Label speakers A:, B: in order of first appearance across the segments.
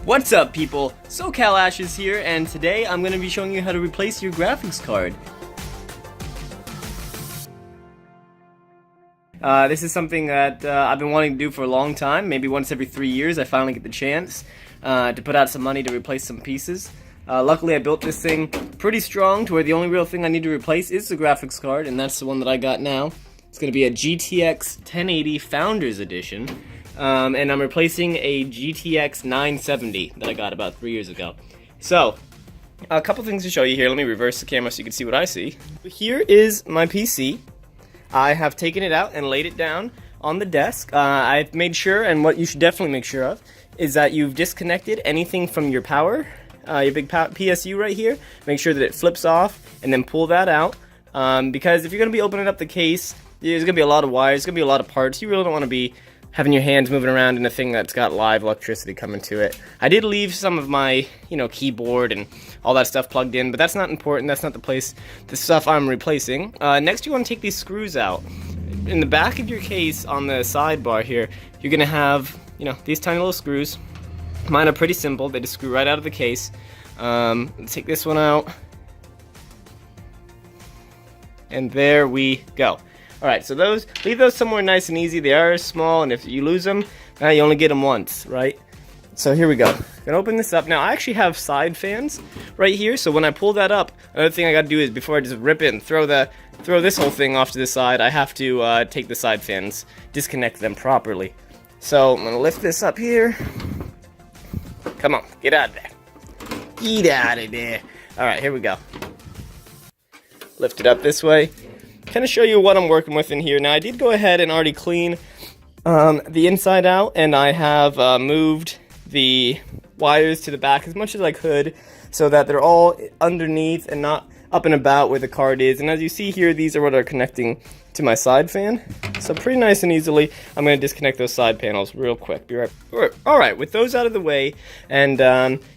A: What's up, people? SoCalAshez here, and today I'm going to be showing you how to replace your graphics card. This is something that I've been wanting to do for a long time. Maybe once every 3 years I finally get the chance to put out some money to replace some pieces. Luckily I built this thing pretty strong to where the only real thing I need to replace is the graphics card, and that's the one that I got now. It's going to be a GTX 1080 Founders Edition. And I'm replacing a GTX 970 that I got about 3 years ago. So, a couple things to show you here. Let me reverse the camera so you can see what I see. Here is my PC. I have taken it out and laid it down on the desk. I've made sure, and what you should definitely make sure of, is that you've disconnected anything from your power, your big PSU right here. Make sure that it flips off, and then pull that out. Because if you're going to be opening up the case, there's going to be a lot of wires, there's going to be a lot of parts. You really don't want to be having your hands moving around in a thing that's got live electricity coming to it. I did leave some of my, keyboard and all that stuff plugged in, but that's not important. That's not the stuff I'm replacing. Next, you want to take these screws out. In the back of your case, on the sidebar here, you're gonna have, these tiny little screws. Mine are pretty simple. They just screw right out of the case. Let's take this one out. And there we go. Alright, so leave those somewhere nice and easy. They are small, and if you lose them, you only get them once, right? So here we go. I'm gonna open this up. Now, I actually have side fans right here, so when I pull that up, another thing I gotta do is, before I just rip it and throw this whole thing off to the side, I have to take the side fans, disconnect them properly. So, I'm gonna lift this up here. Come on, get out of there. Get out of there. Alright, here we go. Lift it up this way. Kind of show you what I'm working with in here. Now, I did go ahead and already clean the inside out, and I have moved the wires to the back as much as I could so that they're all underneath and not up and about where the card is. And as you see here, these are what are connecting to my side fan. So pretty nice and easily, I'm going to disconnect those side panels real quick. Be right. Alright, with those out of the way, and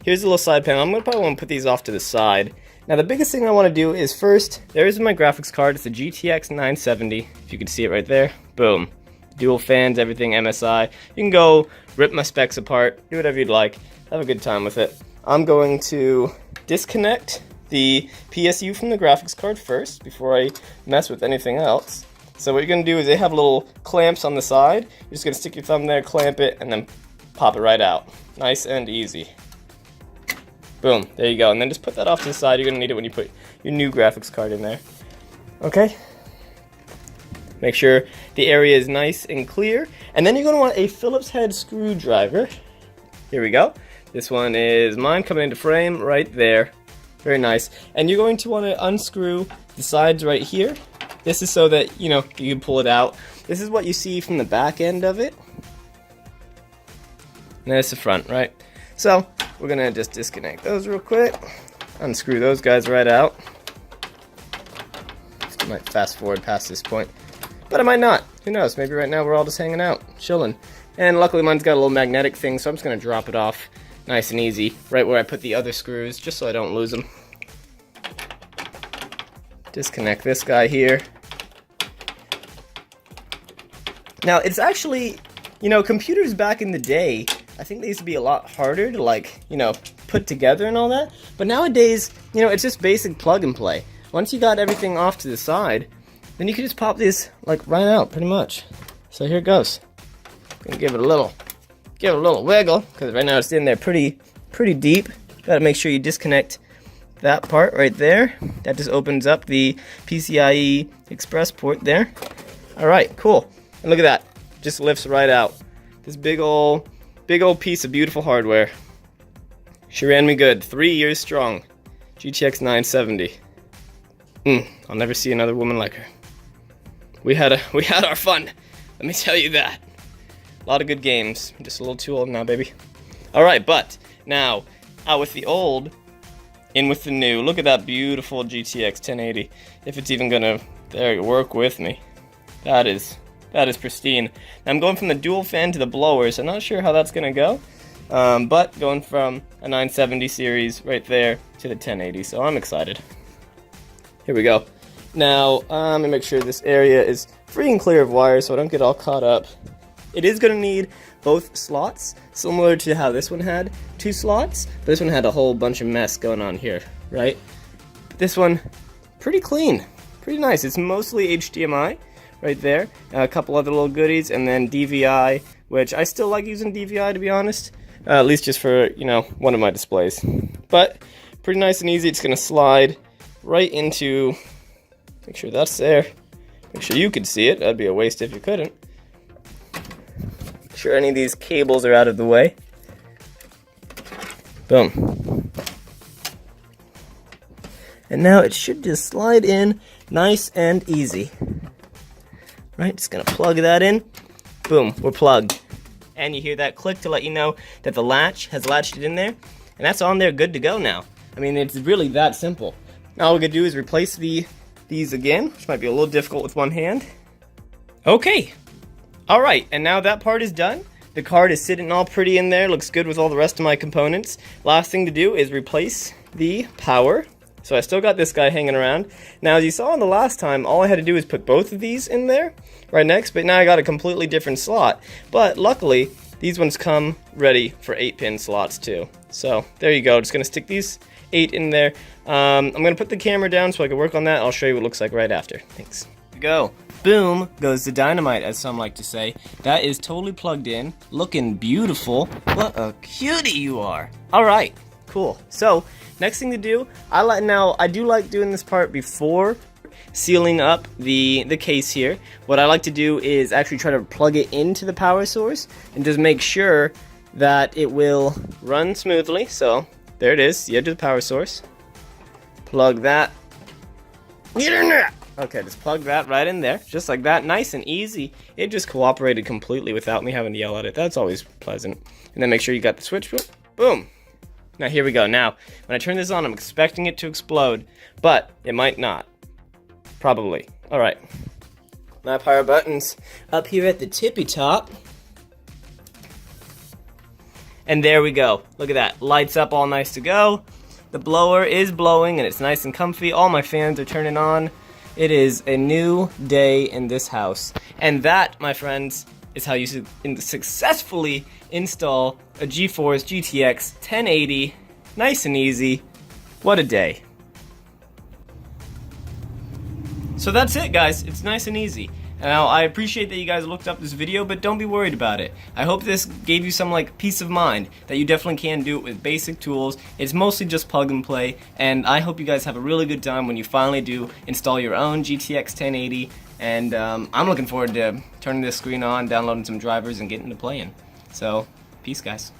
A: here's a little side panel. I'm going to probably want to put these off to the side. Now, the biggest thing I want to do is first, there's my graphics card. It's a GTX 970, if you can see it right there. Boom. Dual fans, everything MSI. You can go rip my specs apart, do whatever you'd like. Have a good time with it. I'm going to disconnect the PSU from the graphics card first before I mess with anything else. So what you're going to do is they have little clamps on the side. You're just going to stick your thumb there, clamp it, and then pop it right out. Nice and easy. Boom, there you go. And then just put that off to the side. You're going to need it when you put your new graphics card in there. Okay? Make sure the area is nice and clear. And then you're going to want a Phillips head screwdriver. Here we go. This one is mine, coming into frame right there. Very nice. And you're going to want to unscrew the sides right here. This is so that, you can pull it out. This is what you see from the back end of it. And there's the front, right? So, we're going to just disconnect those real quick. Unscrew those guys right out. Just might fast forward past this point. But I might not. Who knows? Maybe right now we're all just hanging out, chilling. And luckily mine's got a little magnetic thing, so I'm just going to drop it off nice and easy, right where I put the other screws, just so I don't lose them. Disconnect this guy here. Now, it's actually, computers back in the day, I think they used to be a lot harder to, put together and all that. But nowadays, it's just basic plug and play. Once you got everything off to the side, then you can just pop this, right out, pretty much. So here it goes. Gonna give it a little wiggle, because right now it's in there pretty deep. Gotta make sure you disconnect that part right there. That just opens up the PCIe Express port there. Alright, cool. And look at that. Just lifts right out. This big old piece of beautiful hardware. She ran me good. 3 years strong. GTX 970. I'll never see another woman like her. We had our fun. Let me tell you that. A lot of good games. I'm just a little too old now, baby. Alright, but now, out with the old, in with the new. Look at that beautiful GTX 1080. If it's even gonna work with me. That is pristine. Now, I'm going from the dual fan to the blower, so I'm not sure how that's gonna go. But going from a 970 series right there to the 1080, so I'm excited. Here we go. Now, I'm gonna make sure this area is free and clear of wires so I don't get all caught up It is going to need both slots, similar to how this one had 2 slots. This one had a whole bunch of mess going on here, right? This one, pretty clean, pretty nice. It's mostly HDMI right there. A couple other little goodies, and then DVI, which I still like using DVI, to be honest. At least just for, you know, one of my displays. But pretty nice and easy. It's going to slide right into, make sure that's there. Make sure you could see it. That'd be a waste if you couldn't. Make sure any of these cables are out of the way. Boom. And now it should just slide in nice and easy. Right, just gonna plug that in. Boom, we're plugged. And you hear that click to let you know that the latch has latched it in there. And that's on there, good to go now. I mean, it's really that simple. Now all we're gonna do is replace these again, which might be a little difficult with one hand. Okay, all right, and now that part is done. The card is sitting all pretty in there, looks good with all the rest of my components. Last thing to do is replace the power. So I still got this guy hanging around. Now, as you saw in the last time, all I had to do was put both of these in there right next, but now I got a completely different slot. But luckily, these ones come ready for 8-pin slots too. So there you go, just gonna stick these 8 in there. I'm gonna put the camera down so I can work on that. I'll show you what it looks like right after. Thanks. Go. Boom goes the dynamite, as some like to say. That is totally plugged in, looking beautiful. What a cutie you are. All right, cool. So next thing to do, I do like doing this part before sealing up the case here. What I like to do is actually try to plug it into the power source and just make sure that it will run smoothly. So there it is, the edge of the power source. Plug that. Get in there! Okay, just plug that right in there, just like that, nice and easy. It just cooperated completely without me having to yell at it. That's always pleasant. And then make sure you got the switch, boom. Now here we go. Now, when I turn this on, I'm expecting it to explode, but it might not. Probably. All right. My power button's up here at the tippy top. And there we go. Look at that. Lights up all nice to go. The blower is blowing and it's nice and comfy. All my fans are turning on. It is a new day in this house. And that, my friends, is how you successfully install a GeForce GTX 1080. Nice and easy. What a day. So that's it, guys. It's nice and easy. Now, I appreciate that you guys looked up this video, but don't be worried about it. I hope this gave you some peace of mind that you definitely can do it with basic tools. It's mostly just plug and play, and I hope you guys have a really good time when you finally do install your own GTX 1080. And I'm looking forward to turning this screen on, downloading some drivers, and getting to playing. So, peace, guys.